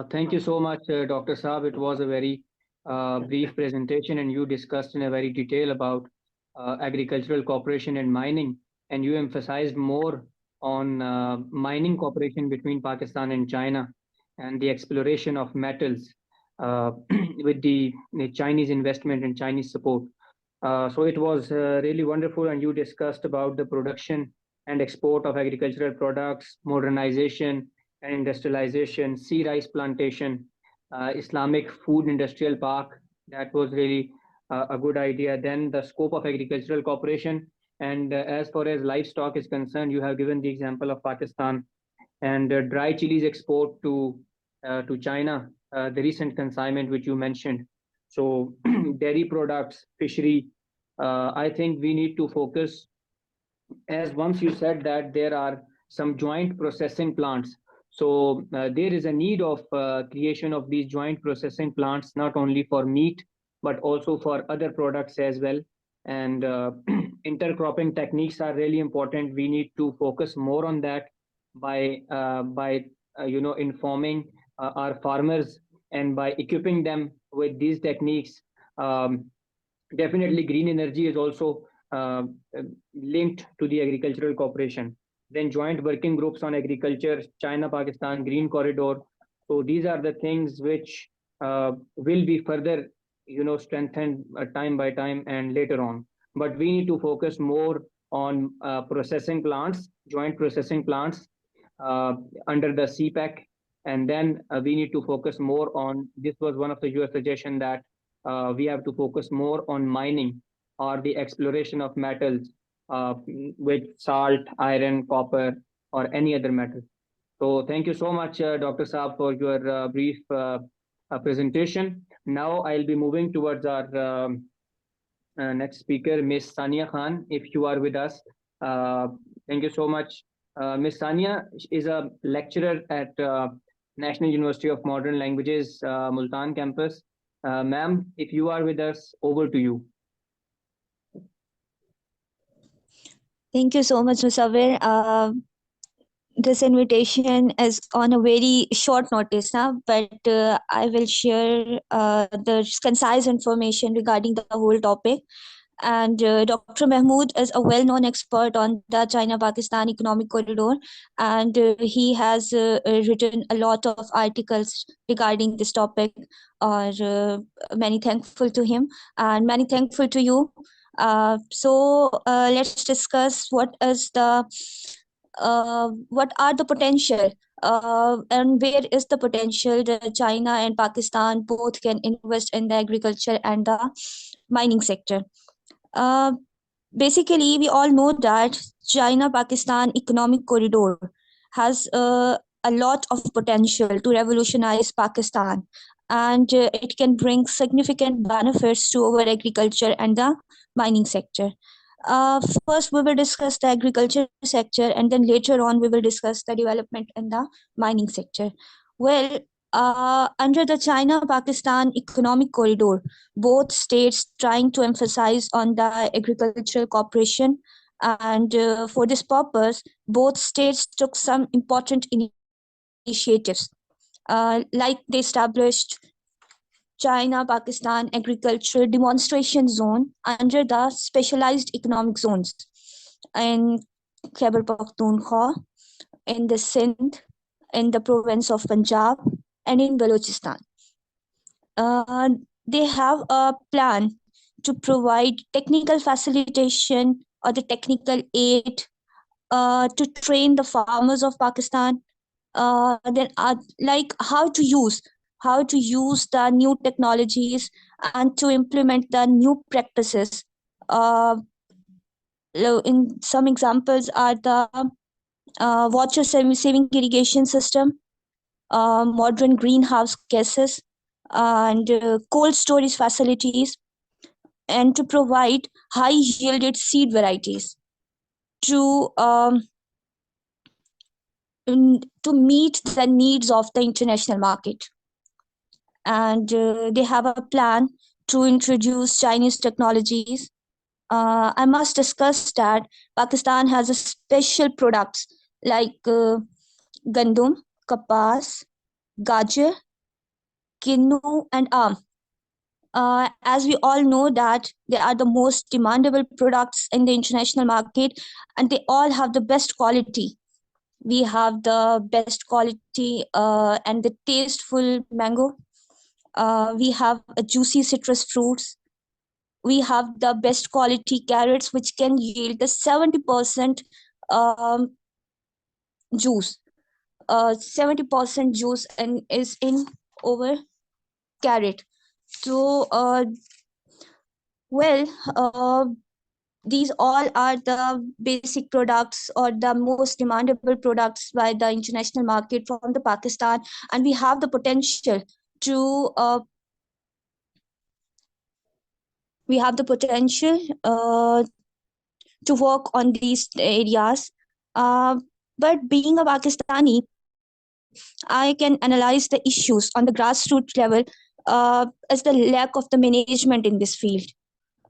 Thank you so much, Dr. Saab. It was a very brief presentation, and you discussed in a very detail about agricultural cooperation and mining, and you emphasized more on mining cooperation between Pakistan and China and the exploration of metals uh, with the Chinese investment and Chinese support. So it was really wonderful, and you discussed about the production and export of agricultural products, modernization and industrialization, sea rice plantation, Islamic food industrial park. That was really a good idea. Then the scope of agricultural cooperation. And as far as livestock is concerned, you have given the example of Pakistan and dry chilies export to China, the recent consignment which you mentioned. So dairy products, fishery. I think we need to focus, as once you said that there are some joint processing plants. So there is a need of creation of these joint processing plants, not only for meat, but also for other products as well. And intercropping techniques are really important. We need to focus more on that by informing our farmers and by equipping them with these techniques. Um, Definitely, green energy is also linked to the agricultural cooperation. Then joint working groups on agriculture, China, Pakistan, Green Corridor. So these are the things which will be further, strengthened time by time and later on. But we need to focus more on processing plants, joint processing plants uh, under the CPEC, and then we need to focus more on. This was one of the your suggestion that we have to focus more on mining or the exploration of metals with salt, iron, copper, or any other metal. So thank you so much, Dr. Saab, for your brief presentation. Now I'll be moving towards our next speaker, Ms. Sania Khan, if you are with us. Uh, Thank you so much. Ms. Sania is a lecturer at National University of Modern Languages, Multan campus. Ma'am, if you are with us, over to you. Thank you so much, Musawir. This invitation is on a very short notice now, but I will share the concise information regarding the whole topic. And Dr. Mahmood is a well-known expert on the China-Pakistan economic corridor, and he has written a lot of articles regarding this topic. Or many thankful to him, and many thankful to you. So let's discuss what are the potential and where is the potential that China and Pakistan both can invest in the agriculture and the mining sector. Uh, Basically, we all know that China-Pakistan economic corridor has a lot of potential to revolutionize Pakistan, and it can bring significant benefits to our agriculture and the mining sector. First, we will discuss the agriculture sector, and then later on, we will discuss the development in the mining sector. Well, under the China-Pakistan economic corridor, both states trying to emphasize on the agricultural cooperation, and for this purpose, both states took some important initiatives, like they established China-Pakistan agricultural demonstration zone under the specialized economic zones in Khyber Pakhtunkhwa, in the Sindh, in the province of Punjab, and in Balochistan. Uh, they have a plan to provide technical facilitation or the technical aid to train the farmers of Pakistan. Then like how to use the new technologies and to implement the new practices. Uh, in some examples are the water saving irrigation system, modern greenhouse gases, and cold storage facilities, and to provide high yielded seed varieties to to meet the needs of the international market. And they have a plan to introduce Chinese technologies. I must discuss that Pakistan has a special products like gandum, kapas, gajar, kinnu, and alm. As we all know that they are the most demandable products in the international market, and they all have the best quality. We have the best quality and the tasteful mango. We have a juicy citrus fruits. We have the best quality carrots, which can yield the 70% um, juice. 70% juice and is in over carrot. So, well, these all are the basic products or the most demandable products by the international market from the Pakistan, and we have the potential to we have the potential to work on these areas. Uh, but being a Pakistani, I can analyze the issues on the grassroots level as the lack of the management in this field,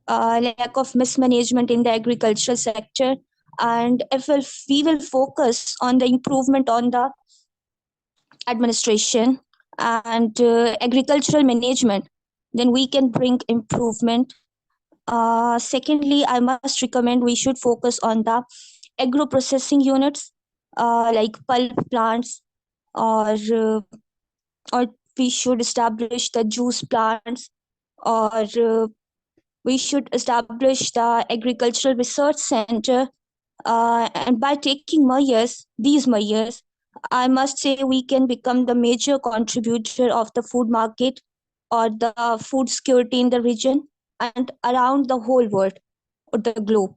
lack of mismanagement in the agricultural sector, and if we will focus on the improvement on the administration and agricultural management, then we can bring improvement. Secondly, I must recommend we should focus on the agro processing units like pulp plants, or or we should establish the juice plants, or we should establish the agricultural research center. And by taking these measures, I must say we can become the major contributor of the food market or the food security in the region and around the whole world or the globe.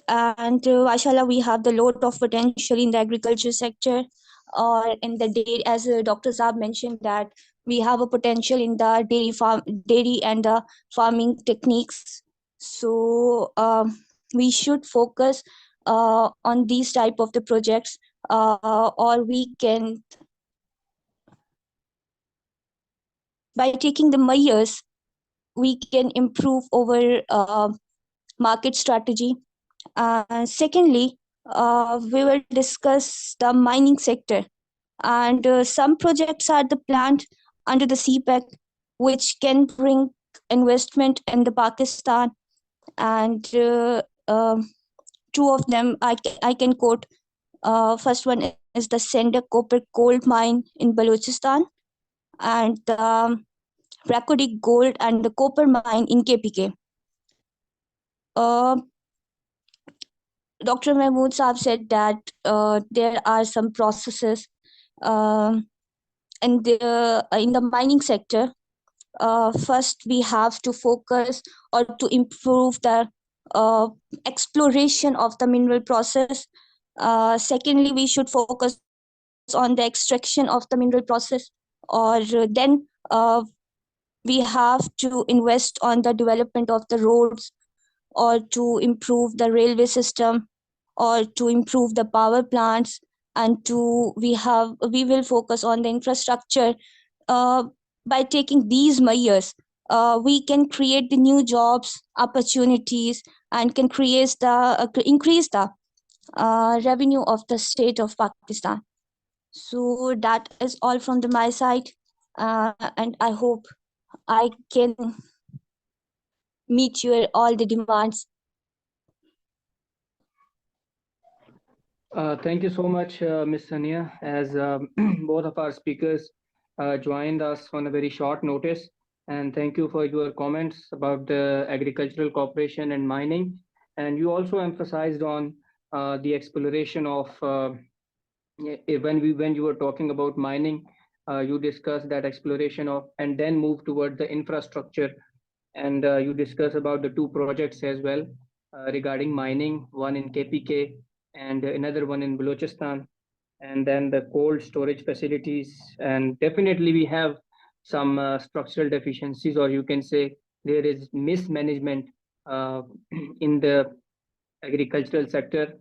And mashallah, we have the lot of potential in the agriculture sector or in the dairy, as Dr. Saab mentioned that we have a potential in the dairy and the farming techniques. So we should focus on these type of the projects, or we can, by taking the measures, we can improve our market strategy. Secondly, we will discuss the mining sector, and some projects are the planned under the CPEC, which can bring investment in the Pakistan, and two of them I can quote. First one is the Sender Copper Gold Mine in Balochistan, and the Rakodi Gold and the Copper Mine in KPK. Uh, Dr. Mahmood Saab said that there are some processes um in the mining sector. First, we have to focus or to improve the uh, exploration of the mineral process. Secondly, we should focus on the extraction of the mineral process, or then we have to invest on the development of the roads, or to improve the railway system, or to improve the power plants, and we will focus on the infrastructure. uh, by taking these measures, we can create the new jobs opportunities and can increase the revenue of the state of Pakistan. So that is all from my side, and I hope I can meet your all the demands. Thank you so much, Ms. Sania, as both of our speakers joined us on a very short notice. And thank you for your comments about the agricultural cooperation and mining. And you also emphasized on the exploration of when you were talking about mining, you discussed that exploration of and then move toward the infrastructure, and you discuss about the two projects as well regarding mining, one in KPK and another one in Balochistan, and then the cold storage facilities. And definitely we have some structural deficiencies, or you can say there is mismanagement uh, in the agricultural sector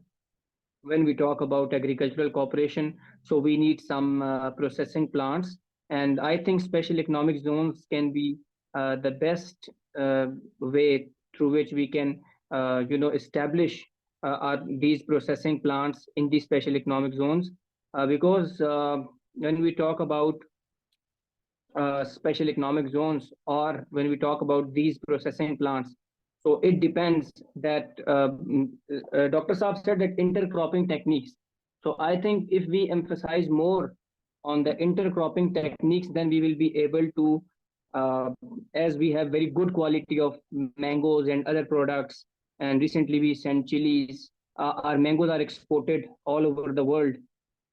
when we talk about agricultural cooperation. So we need some processing plants, and I think special economic zones can be the best way through which we can, establish these processing plants in these special economic zones, because when we talk about special economic zones, or when we talk about these processing plants, so it depends that Dr. Saab said that intercropping techniques. So I think if we emphasize more on the intercropping techniques, then we will be able to, uh, as we have very good quality of mangoes and other products, and recently we sent chilies. Our mangoes are exported all over the world,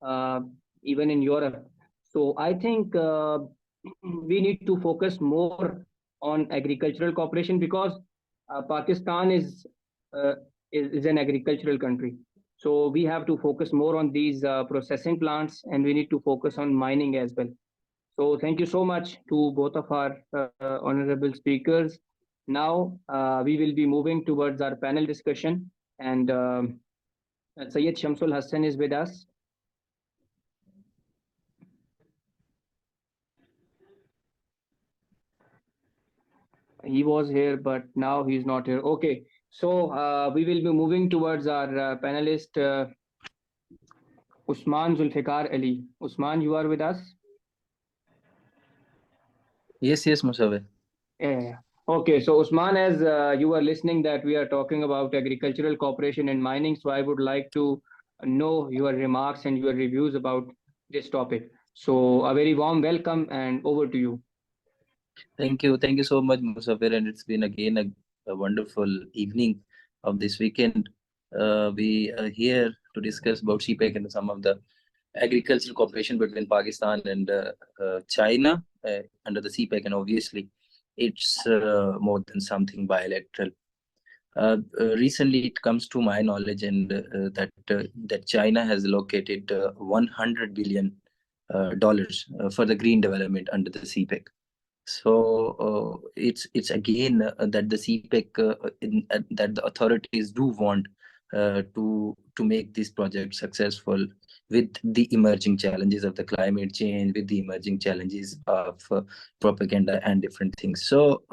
uh, even in Europe. So I think we need to focus more on agricultural cooperation, because Pakistan uh, is an agricultural country. So we have to focus more on these processing plants, and we need to focus on mining as well. So thank you so much to both of our honorable speakers. Now we will be moving towards our panel discussion, and Sayyid Shamsul Hassan is with us. He was here, but now he's not here. Okay, so we will be moving towards our panelist, Usman Zulfikar Ali. Usman, you are with us? Yes, Musawir. Yeah. Okay, so Usman, as you were listening, that we are talking about agricultural cooperation and mining, so I would like to know your remarks and your reviews about this topic. So, a very warm welcome, and over to you. Thank you so much, Musawir, and it's been again a wonderful evening of this weekend. We are here to discuss about CPEC and some of the agricultural cooperation between Pakistan and China under the CPEC, and obviously it's more than something bilateral. Recently, it comes to my knowledge, and that China has allocated $100 billion for the green development under the CPEC. So it's again that the CPEC that the authorities do want to make this project successful with the emerging challenges of the climate change, with the emerging challenges of propaganda and different things. So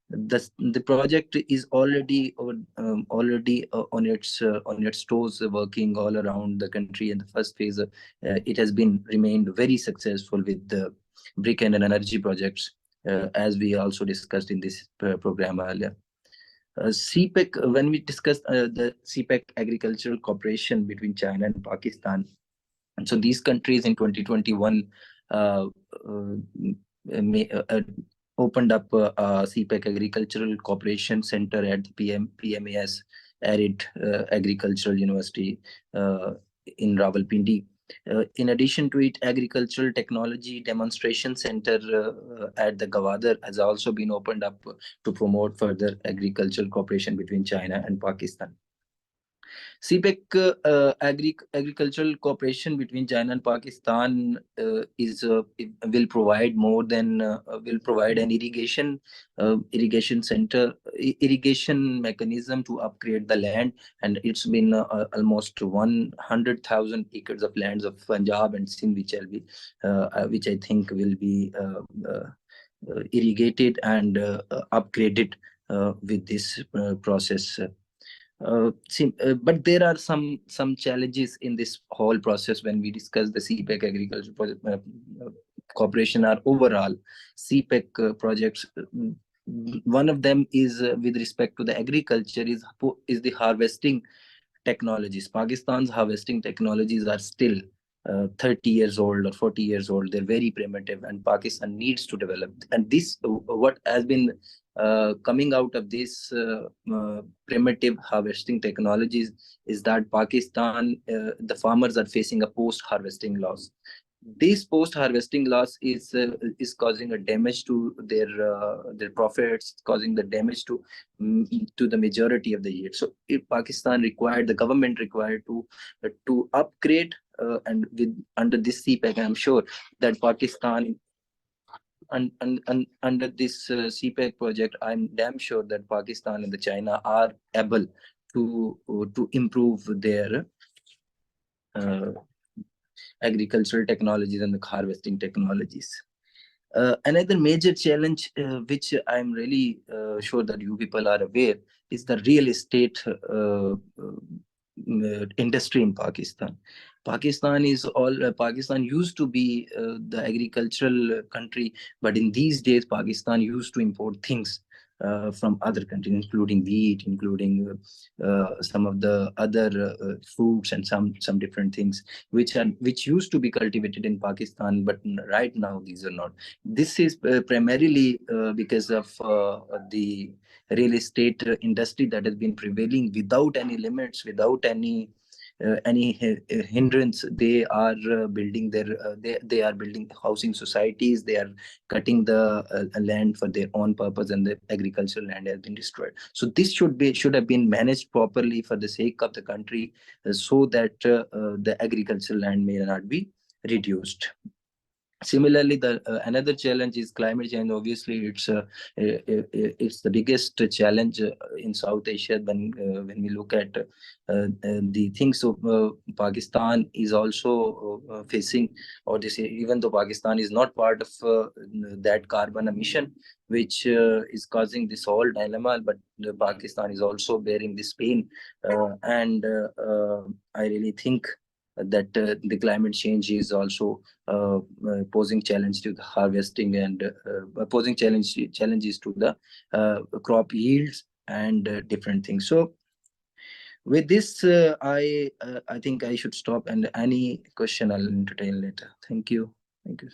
the project is already on its toes, working all around the country. In the first phase, it has been remained very successful with the brick and energy projects, as we also discussed in this program earlier. CPEC, when we discussed the CPEC agricultural cooperation between China and Pakistan, so these countries in 2021 uh, uh, opened up a CPEC Agricultural Cooperation Center at the PMAS Arid Agricultural University in Rawalpindi. In addition to it, Agricultural Technology Demonstration Center at the Gawadar has also been opened up to promote further agricultural cooperation between China and Pakistan. CPEC agricultural cooperation between China and Pakistan will provide more than will provide an irrigation center, irrigation mechanism to upgrade the land, and it's been almost 100,000 acres of lands of Punjab and Sindh, which I think will be irrigated and upgraded with this process. But there are some challenges in this whole process when we discuss the CPEC agriculture project, cooperation or overall CPEC projects. One of them is with respect to the agriculture is the harvesting technologies. Pakistan's harvesting technologies are still 30 years old or 40 years old. They're very primitive, and Pakistan needs to develop. And this, what has been coming out of this primitive harvesting technologies, is that Pakistan, the farmers are facing a post-harvesting loss. This post-harvesting loss is causing a damage to their profits, causing the damage to the majority of the year. So, if Pakistan required, the government required to upgrade, and with under this CPEC, I'm sure that Pakistan under this CPEC project, I'm damn sure that Pakistan and the China are able to improve their uh, agricultural technologies and the harvesting technologies. Another major challenge, which I'm really sure that you people are aware, is the real estate industry in Pakistan. Pakistan used to be the agricultural country, but in these days Pakistan used to import things from other countries, including wheat, including some of the other fruits and some different things which used to be cultivated in Pakistan, but right now these are not. This is primarily because of the real estate industry that has been prevailing without any limits, without any hindrance. They are building they are building housing societies. They are cutting the land for their own purpose, and the agricultural land has been destroyed. So this should have been managed properly for the sake of the country, so that the agricultural land may not be reduced. Similarly, the another challenge is climate change. Obviously, it's the biggest challenge in South Asia when we look at the things. So Pakistan is also facing, or this, even though Pakistan is not part of that carbon emission which is causing this whole dilemma, but Pakistan is also bearing this pain, and I really think that the climate change is also posing challenge to the harvesting, and posing challenges to the crop yields and different things. So with this, I think I should stop, and any question I'll entertain later. Thank you. Thank you.